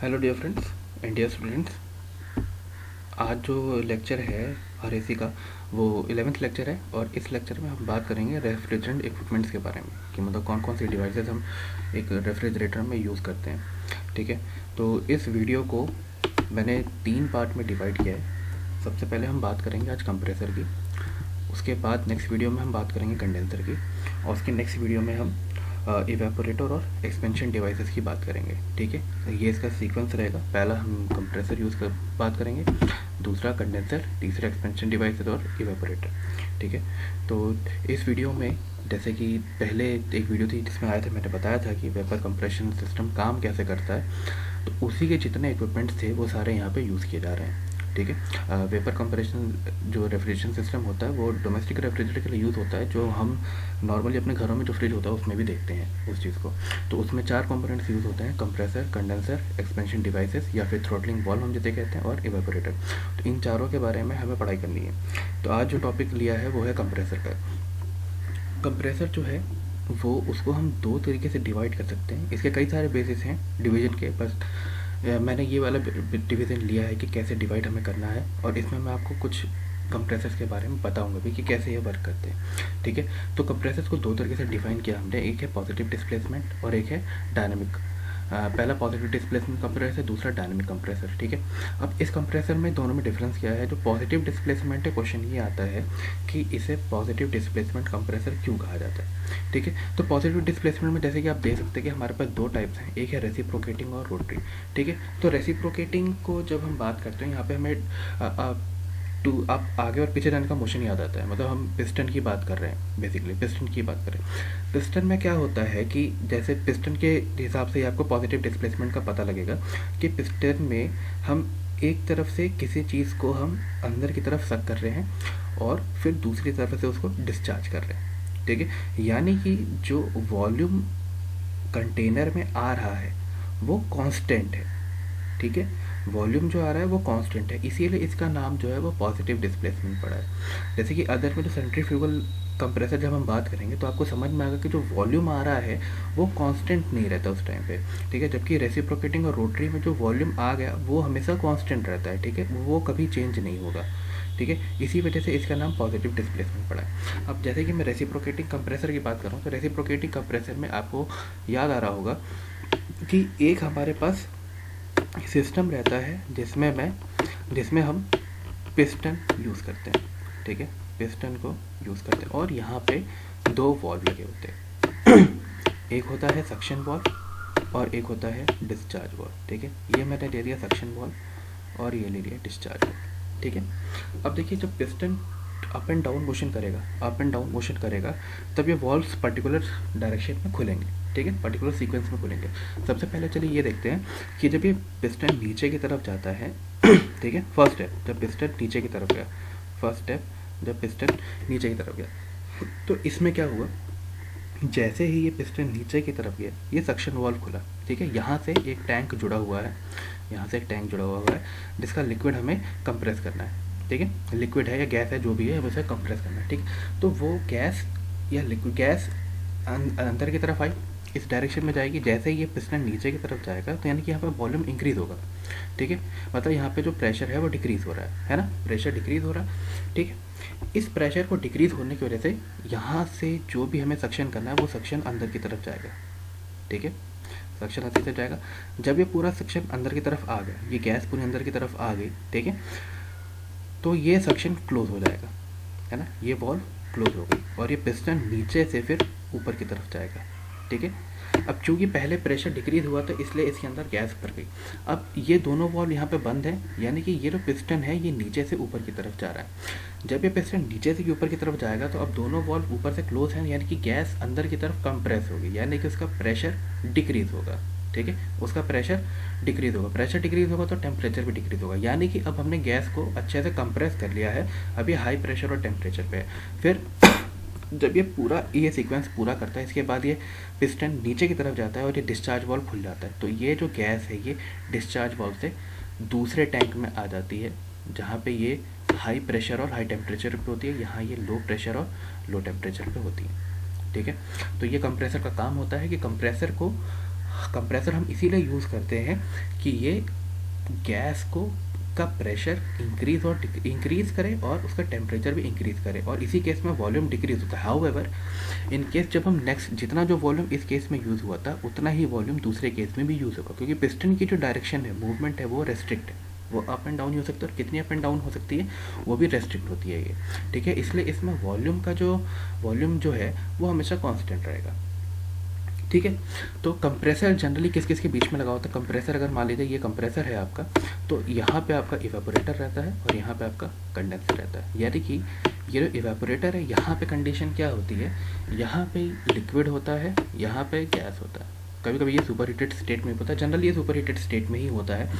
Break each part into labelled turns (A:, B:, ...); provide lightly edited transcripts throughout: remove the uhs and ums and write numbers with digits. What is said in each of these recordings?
A: Hello dear friends and dear students. आज जो lecture है आरएसी का वो 11th लेक्चर है और इस लेक्चर में हम बात करेंगे रेफ्रिजरेंट इक्विपमेंट्स के बारे में कि मतलब कौन कौन सी डिवाइसेस हम एक रेफ्रिजरेटर में यूज़ करते हैं। ठीक है, तो इस वीडियो को मैंने 3 पार्ट में डिवाइड किया है। सबसे पहले हम बात करेंगे आज कंप्रेसर की, उसके बाद नेक्स्ट वीडियो में हम बात करेंगे कंडेंसर की, और उसके नेक्स्ट वीडियो में हम इवेपोरेटर और एक्सपेंशन डिवाइसेस की बात करेंगे। ठीक है, तो ये इसका सीक्वेंस रहेगा। पहला हम कंप्रेसर यूज़ कर बात करेंगे, दूसरा कंडेंसर, तीसरा एक्सपेंशन डिवाइसेस और इवेपोरेटर। ठीक है, तो इस वीडियो में जैसे कि पहले एक वीडियो थी जिसमें आया था, मैंने बताया था कि वेपर कंप्रेशन सिस्टम काम कैसे करता है, तो उसी के जितने इक्विपमेंट्स थे वो सारे यहाँ पे यूज़ किए जा रहे हैं। ठीक है, वेपर कंप्रेशन जो रेफ्रिजरेशन सिस्टम होता है वो डोमेस्टिक रेफ्रिजरेटर के लिए यूज़ होता है, जो हम नॉर्मली अपने घरों में जो फ्रिज होता है उसमें भी देखते हैं उस चीज़ को। तो उसमें 4 कंपोनेंट्स यूज़ होते हैं: कंप्रेसर, कंडेंसर, एक्सपेंशन डिवाइसेस या फिर थ्रॉटलिंग वाल्व हम जिसे कहते हैं, और इवेपोरेटर। तो इन चारों के बारे में हमें पढ़ाई करनी है। तो आज जो टॉपिक लिया है वो है कंप्रेसर का। कंप्रेसर जो है वो उसको हम 2 तरीके से डिवाइड कर सकते हैं। इसके कई सारे बेसिस हैं डिवीज़न के, बस मैंने ये वाला डिवीज़न लिया है कि कैसे डिवाइड हमें करना है, और इसमें मैं आपको कुछ कंप्रेसर्स के बारे में बताऊंगा भी कि कैसे ये वर्क करते हैं। ठीक है, तो कंप्रेसर्स को 2 तरीके से डिफाइन किया हमने, एक है पॉजिटिव डिस्प्लेसमेंट और एक है डायनामिक। पहला पॉजिटिव डिस्प्लेसमेंट कंप्रेसर, दूसरा डायनामिक कंप्रेसर। ठीक है, अब इस कंप्रेसर में दोनों में डिफरेंस क्या है। जो पॉजिटिव डिस्प्लेसमेंट है, क्वेश्चन ये आता है कि इसे पॉजिटिव डिस्प्लेसमेंट कंप्रेसर क्यों कहा जाता है। ठीक है, तो पॉजिटिव डिस्प्लेसमेंट में जैसे कि आप देख सकते हैं कि हमारे पास 2 टाइप्स हैं, एक है रेसिप्रोकेटिंग और रोटरी। ठीक है, तो रेसिप्रोकेटिंग को जब हम बात करते हैं यहाँ पे हमें आप आगे और पीछे जाने का मोशन याद आता है। मतलब हम पिस्टन की बात कर रहे हैं, बेसिकली पिस्टन की बात करें। पिस्टन में क्या होता है कि जैसे पिस्टन के हिसाब से आपको पॉजिटिव डिस्प्लेसमेंट का पता लगेगा कि पिस्टन में हम एक तरफ से किसी चीज़ को हम अंदर की तरफ सक कर रहे हैं और फिर दूसरी तरफ से उसको डिस्चार्ज कर रहे हैं। ठीक है, यानी कि जो वॉल्यूम कंटेनर में आ रहा है वो कांस्टेंट है। ठीक है, वॉल्यूम जो आ रहा है वो कांस्टेंट है, इसीलिए इसका नाम जो है वो पॉजिटिव डिस्प्लेसमेंट पड़ा है। जैसे कि अदर में जो सेंट्रीफ्यूगल कंप्रेसर जब हम बात करेंगे तो आपको समझ में आएगा कि जो वॉल्यूम आ रहा है वो कांस्टेंट नहीं रहता उस टाइम पे। ठीक है, जबकि रेसिप्रोकेटिंग और रोटरी में जो वॉल्यूम आ गया वो हमेशा कांस्टेंट रहता है। ठीक है, वो कभी चेंज नहीं होगा। ठीक है, इसी वजह से इसका नाम पॉजिटिव डिस्प्लेसमेंट पड़ा है। अब जैसे कि मैं रेसिप्रोकेटिंग कंप्रेसर की बात कर रहा हूँ, तो रेसिप्रोकेटिंग कंप्रेसर में आपको याद आ रहा होगा कि एक हमारे पास सिस्टम रहता है जिसमें हम पिस्टन यूज़ करते हैं। ठीक है, पिस्टन को यूज़ करते हैं और यहाँ पे 2 वॉल्व लगे होते हैं एक होता है सक्शन वॉल्व और एक होता है डिस्चार्ज वॉल्व। ठीक है, ये मैंने ले लिया सक्शन वॉल्व और ये ले लिया डिस्चार्ज वॉल्व। ठीक है, अब देखिए जब piston up and down motion करेगा तब ये वॉल्व्स पर्टिकुलर डायरेक्शन में खुलेंगे। ठीक है, पर्टिकुलर सीक्वेंस में खुलेंगे। सबसे पहले चलिए ये देखते हैं कि जब ये पिस्टन नीचे की तरफ जाता है ठीक है, फर्स्ट स्टेप जब पिस्टन नीचे की तरफ गया, तो इसमें क्या हुआ, जैसे ही ये पिस्टन नीचे की तरफ गया ये सक्शन वाल्व खुला। ठीक है, यहाँ से एक टैंक जुड़ा हुआ है जिसका लिक्विड हमें कंप्रेस करना है। ठीक है, लिक्विड है या गैस है जो भी है, हमें उसे कंप्रेस करना है। ठीक, तो वो गैस या लिक्विड गैस अंदर की तरफ आई, इस डायरेक्शन में जाएगी। जैसे ही ये पिस्टन नीचे की तरफ जाएगा तो यानी कि यहाँ पे वॉल्यूम इंक्रीज होगा। ठीक है, मतलब यहाँ पे जो प्रेशर है वो डिक्रीज़ हो रहा है ना, प्रेशर डिक्रीज़ हो रहा है। ठीक है, इस प्रेशर को डिक्रीज़ होने की वजह से यहाँ से जो भी हमें सक्शन करना है वो सक्शन अंदर की तरफ जाएगा। ठीक है, सक्शन अंदर की तरफ जाएगा। जब ये पूरा सक्शन अंदर की तरफ आ गया, ये गैस पूरी अंदर की तरफ आ गई, ठीक है, तो ये सक्शन क्लोज हो जाएगा, है ना, ये वॉल्व क्लोज हो गई और ये पिस्टन नीचे से फिर ऊपर की तरफ जाएगा। ठीक है, अब चूंकि पहले प्रेशर डिक्रीज हुआ तो इसलिए इसके अंदर गैस भर गई। अब ये दोनों वॉल्व यहाँ पे बंद है, यानी कि ये जो पिस्टन है ये नीचे से ऊपर की तरफ जा रहा है। जब ये पिस्टन नीचे से ऊपर की तरफ जाएगा तो अब दोनों वॉल्व ऊपर से क्लोज हैं, यानी कि गैस अंदर की तरफ कंप्रेस होगी, यानी कि उसका प्रेशर डिक्रीज होगा। ठीक है, उसका प्रेशर डिक्रीज होगा तो टेम्परेचर भी डिक्रीज होगा, यानी कि अब हमने गैस को अच्छे से कंप्रेस कर लिया है। अभी हाई प्रेशर और टेम्परेचर पे है। फिर जब ये सीक्वेंस पूरा करता है, इसके बाद ये पिस्टन नीचे की तरफ जाता है और ये डिस्चार्ज वाल्व खुल जाता है। तो ये जो गैस है ये डिस्चार्ज वाल्व से दूसरे टैंक में आ जाती है, जहाँ पे ये हाई प्रेशर और हाई टेम्परेचर पे होती है, यहाँ ये लो प्रेशर और लो टेम्परेचर पे होती है। ठीक है, तो ये कंप्रेसर का काम होता है कि कंप्रेसर को कंप्रेसर हम इसीलिए यूज़ करते हैं कि ये गैस को का प्रेशर इंक्रीज़ करे और उसका टेम्परेचर भी इंक्रीज़ करे, और इसी केस में वॉल्यूम डिक्रीज़ होता है। हाउएवर इन केस जब हम नेक्स्ट जितना जो वॉल्यूम इस केस में यूज़ हुआ था उतना ही वॉल्यूम दूसरे केस में भी यूज़ होगा, क्योंकि पिस्टन की जो डायरेक्शन है, मूवमेंट है, वो रेस्ट्रिक्ट है, वो अप एंड डाउन हो सकता है, और कितनी अप एंड डाउन हो सकती है वो भी रेस्ट्रिक्ट होती है ये, ठीक है। इसलिए इसमें वॉल्यूम जो है वो हमेशा कांस्टेंट रहेगा, ठीक है। तो कंप्रेसर जनरली किस किस के बीच में लगा होता है? कंप्रेसर अगर मान लीजिए ये कंप्रेसर है आपका, तो यहाँ पे आपका इवेपोरेटर रहता है और यहाँ पे आपका कंडेंसर रहता है। यानी कि ये जो इवेपोरेटर है, यहाँ पे कंडीशन क्या होती है, यहाँ पे लिक्विड होता है, यहाँ पे गैस होता है। कभी कभी ये सुपर हीटेड स्टेट में होता है, जनरली ये सुपर हीटेड स्टेट में ही होता है।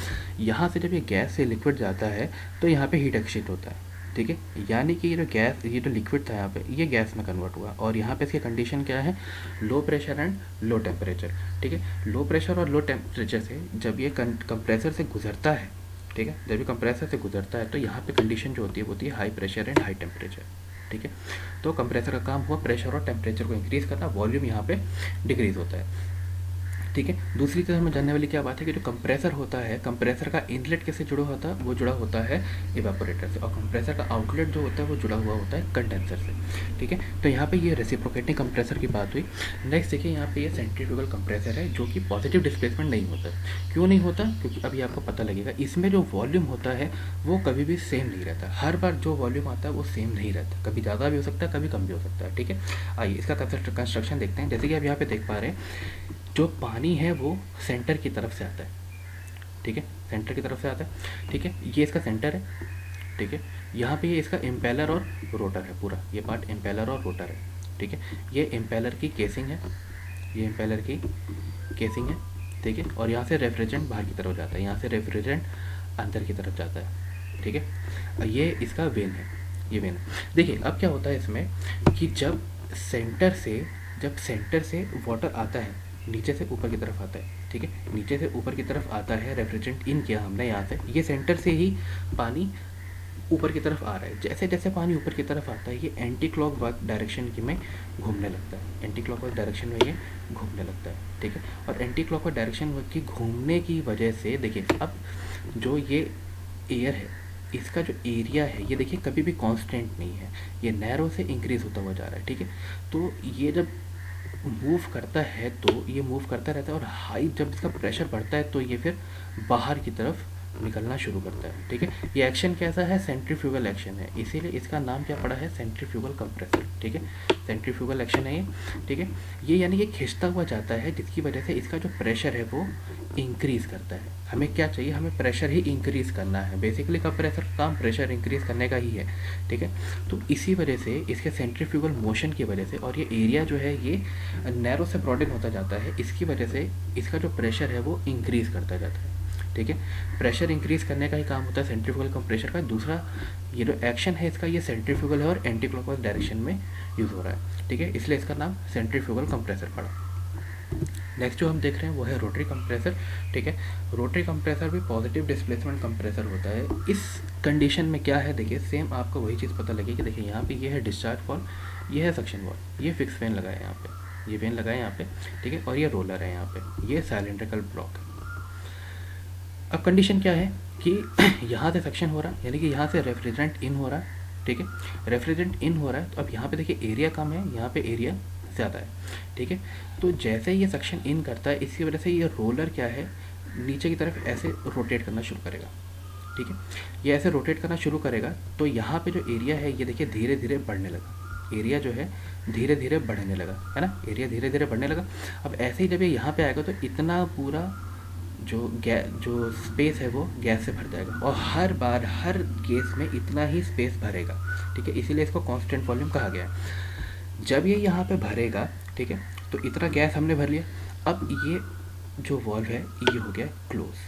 A: यहाँ से जब ये गैस से लिक्विड जाता है तो यहाँ पे हीट एक्सचेंज होता है, ठीक है। यानी कि ये जो लिक्विड था यहाँ पे, ये गैस में कन्वर्ट हुआ, और यहाँ पे इसकी कंडीशन क्या है, low pressure and low temperature, ठीक है। लो प्रेशर और लो टेम्परेचर से जब ये कंप्रेसर से गुजरता है, ठीक है, जब ये कंप्रेसर से गुजरता है तो यहाँ पे कंडीशन जो होती है वो होती है high pressure and high temperature, ठीक है। तो कंप्रेसर का काम हुआ प्रेशर और टेम्परेचर को इंक्रीज़ करना, वॉल्यूम यहाँ पे डिक्रीज़ होता है, ठीक है। दूसरी चीज़ हमें जानने वाली क्या बात है कि जो कंप्रेसर होता है, कंप्रेसर का इनलेट किससे जुड़ा होता है, वो जुड़ा होता है इवेपोरेटर से, और कंप्रेसर का आउटलेट जो होता है वो जुड़ा हुआ होता है कंडेंसर से, ठीक है। तो यहाँ पे ये रेसिप्रोकेटिंग कंप्रेसर की बात हुई। नेक्स्ट देखिए, यहाँ पे ये सेंट्रीफ्यूगल कंप्रेसर है जो कि पॉजिटिव डिस्प्लेसमेंट नहीं होता। क्यों नहीं होता? क्योंकि अभी आपको पता लगेगा, इसमें जो वॉल्यूम होता है वो कभी भी सेम नहीं रहता। हर बार जो वॉल्यूम आता है वो सेम नहीं रहता, कभी ज़्यादा भी हो सकता है, कभी कम भी हो सकता है, ठीक है। आइए इसका कंस्ट्रक्शन देखते हैं। जैसे कि आप यहाँ पे देख पा रहे हैं, जो पानी है वो सेंटर की तरफ से आता है, ठीक है, सेंटर की तरफ से आता है, ठीक है। ये इसका सेंटर है, ठीक है। यहाँ पे ये इसका इम्पेलर और रोटर है, पूरा ये पार्ट इम्पेलर और रोटर है, ठीक है। ये इम्पेलर की केसिंग है, ये इम्पेलर की केसिंग है, ठीक है। और यहाँ से रेफ्रिजरेंट बाहर की तरफ जाता है, यहाँ से रेफ्रिजरेंट अंदर की तरफ जाता है, ठीक है। ये इसका वेन है, ये वेन है। देखिए अब क्या होता है इसमें कि जब सेंटर से वाटर आता है, नीचे से ऊपर की तरफ आता है, ठीक है, नीचे से ऊपर की तरफ आता है, रेफ्रिजरेंट इन किया हमने यहाँ से, ये सेंटर से ही पानी ऊपर की तरफ आ रहा है। जैसे जैसे पानी ऊपर की तरफ आता है ये एंटी क्लॉकवाइज डायरेक्शन की में घूमने लगता है, एंटी क्लॉकवाइज डायरेक्शन में ये घूमने लगता है, ठीक है। और एंटी क्लॉकवाइज डायरेक्शन की घूमने की वजह से देखिए, अब जो ये एयर है, इसका जो एरिया है ये देखिए कभी भी कांस्टेंट नहीं है, ये नैरो से इंक्रीज़ होता हुआ जा रहा है, ठीक है। तो ये जब मूव करता है तो ये मूव करता रहता है, और हाई जब इसका प्रेशर बढ़ता है तो ये फिर बाहर की तरफ निकलना शुरू करता है, ठीक है। ये एक्शन कैसा है? सेंट्रीफ्यूगल एक्शन है, इसीलिए इसका नाम क्या पड़ा है? सेंट्रीफ्यूगल कंप्रेसर, ठीक है। सेंट्रीफ्यूगल एक्शन है ये, ठीक है। ये यानी ये खिंचता हुआ जाता है, जिसकी वजह से इसका जो प्रेशर है वो इंक्रीज़ करता है। हमें क्या चाहिए? हमें प्रेशर ही इंक्रीज़ करना है। बेसिकली कंप्रेसर का काम प्रेशर इंक्रीज़ करने का ही है, ठीक है। तो इसी वजह से इसके सेंट्रीफ्यूगल मोशन की वजह से, और ये एरिया जो है ये नैरो से ब्रॉडन होता जाता है, इसकी वजह से इसका जो प्रेशर है वो इंक्रीज़ करता जाता है, ठीक है। प्रेशर इंक्रीज़ करने का ही काम होता है सेंट्रीफ्यूगल कंप्रेशर का। दूसरा ये जो एक्शन है इसका, ये सेंट्रीफ्यूगल है और एंटी क्लॉकवाइज डायरेक्शन में यूज़ हो रहा है, ठीक है, इसलिए इसका नाम सेंट्रीफ्यूगल कंप्रेसर पड़ा। नेक्स्ट जो हम देख रहे हैं वो है रोटरी कंप्रेसर, ठीक है। रोटरी कंप्रेसर भी पॉजिटिव डिस्प्लेसमेंट कंप्रेसर होता है। इस कंडीशन में क्या है, देखिए सेम आपको वही चीज़ पता लगेगी। देखिए यहाँ पे ये है डिस्चार्ज वॉल्व, ये है सक्शन वॉल्व, ये फिक्स वेन लगा है यहाँ पे, ये वेन लगा है यहाँ पे, ठीक है। और ये रोलर है यहाँ पे, ये सिलेंड्रिकल ब्लॉक है। अब कंडीशन क्या है कि यहाँ से सक्शन हो रहा है, यानी कि यहाँ से रेफ्रिजरेंट इन हो रहा है, ठीक है। रेफ्रिजरेंट इन हो रहा है, तो अब यहाँ पे देखिए एरिया कम है, यहाँ पे एरिया ज़्यादा है, ठीक है। तो जैसे ये सक्शन इन करता है, इसकी वजह से ये रोलर क्या है, नीचे की तरफ ऐसे रोटेट करना शुरू करेगा, ठीक है। ये ऐसे रोटेट करना शुरू करेगा, तो यहाँ पे जो एरिया है ये देखिए धीरे धीरे बढ़ने लगा, एरिया जो है धीरे धीरे बढ़ने लगा, है ना, एरिया धीरे धीरे बढ़ने लगा। अब ऐसे ही जब ये यहाँ पे आएगा तो इतना पूरा जो स्पेस है वो गैस से भर जाएगा, और हर बार हर केस में इतना ही स्पेस भरेगा, ठीक है। इसीलिए इसको कांस्टेंट वॉल्यूम कहा गया है। जब ये यहाँ पे भरेगा, ठीक है, तो इतना गैस हमने भर लिया। अब ये जो वॉल्व है ये हो गया क्लोज,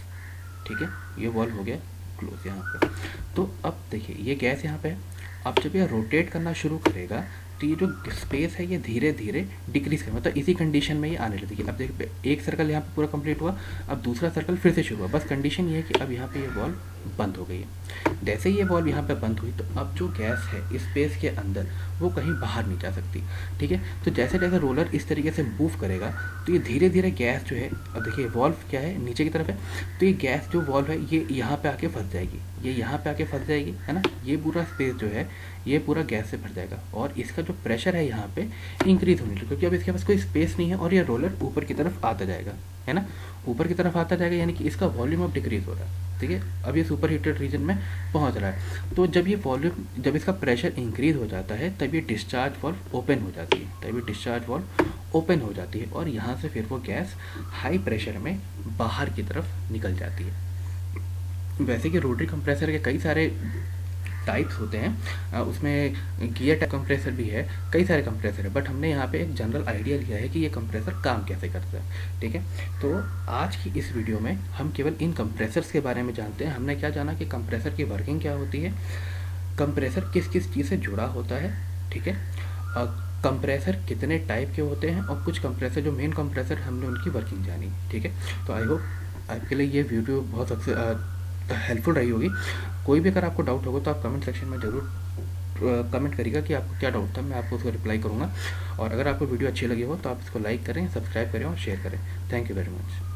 A: ठीक है, ये वॉल्व हो गया क्लोज यहाँ पे। तो अब देखिए ये गैस यहाँ पे है, अब जब ये रोटेट करना शुरू करेगा तो ये जो स्पेस है ये धीरे धीरे डिक्रीज कर, मतलब इसी कंडीशन में ये आने लगती है। अब देखिए एक सर्कल यहाँ पे पूरा कंप्लीट हुआ, अब दूसरा सर्कल फिर से शुरू हुआ, बस कंडीशन ये है कि अब यहाँ पे ये वॉल्व बंद हो गई है। जैसे ही ये वॉल्व यहाँ पे बंद हुई तो अब जो गैस है स्पेस के अंदर वो कहीं बाहर नहीं जा सकती, ठीक है। तो जैसे जैसे रोलर इस तरीके से मूव करेगा तो ये धीरे धीरे गैस जो है, अब देखिए वॉल्व क्या है नीचे की तरफ है, तो ये गैस जो वॉल्व है ये यहाँ पे आके फंस जाएगी, ये यहाँ पे आके फंस जाएगी, है ना। ये पूरा स्पेस जो है ये पूरा गैस से भर जाएगा और इसका जो प्रेशर है यहाँ पे इंक्रीज होने लगेगा, क्योंकि अब इसके पास कोई स्पेस नहीं है और ये रोलर ऊपर की तरफ आता जाएगा, है ना। ऊपर की तरफ आता जाएगा यानी कि इसका वॉल्यूम अब डिक्रीज हो रहा है, ठीक है। अब ये सुपर हीटेड रीजन में पहुंच रहा है। तो जब ये वॉल्यूम, जब इसका प्रेशर इंक्रीज हो जाता है तब ये डिस्चार्ज वाल्व ओपन हो जाती है, तब ये डिस्चार्ज वाल्व ओपन हो जाती है और यहाँ से फिर वो गैस हाई प्रेशर में बाहर की तरफ निकल जाती है। वैसे कि रोटरी कंप्रेसर के कई सारे टाइप्स होते हैं, उसमें गियर टाइप कंप्रेसर भी है, कई सारे कंप्रेसर है, बट हमने यहाँ पे एक जनरल आइडिया लिया है कि ये कंप्रेसर काम कैसे करता है, ठीक है। तो आज की इस वीडियो में हम केवल इन कंप्रेसर्स के बारे में जानते हैं। हमने क्या जाना कि कंप्रेसर की वर्किंग क्या होती है, कंप्रेसर किस किस चीज़ से जुड़ा होता है, ठीक है, कंप्रेसर कितने टाइप के होते हैं और कुछ कंप्रेसर जो मेन कंप्रेसर हमने उनकी वर्किंग जानी, ठीक है। तो आई होप आपके लिए ये वीडियो बहुत हेल्पफुल रही होगी। कोई भी अगर आपको डाउट होगा तो आप कमेंट सेक्शन में ज़रूर कमेंट करिएगा कि आपको क्या डाउट था, मैं आपको उसको रिप्लाई करूँगा। और अगर आपको वीडियो अच्छी लगी हो तो आप इसको लाइक करें, सब्सक्राइब करें और शेयर करें। Thank you very much.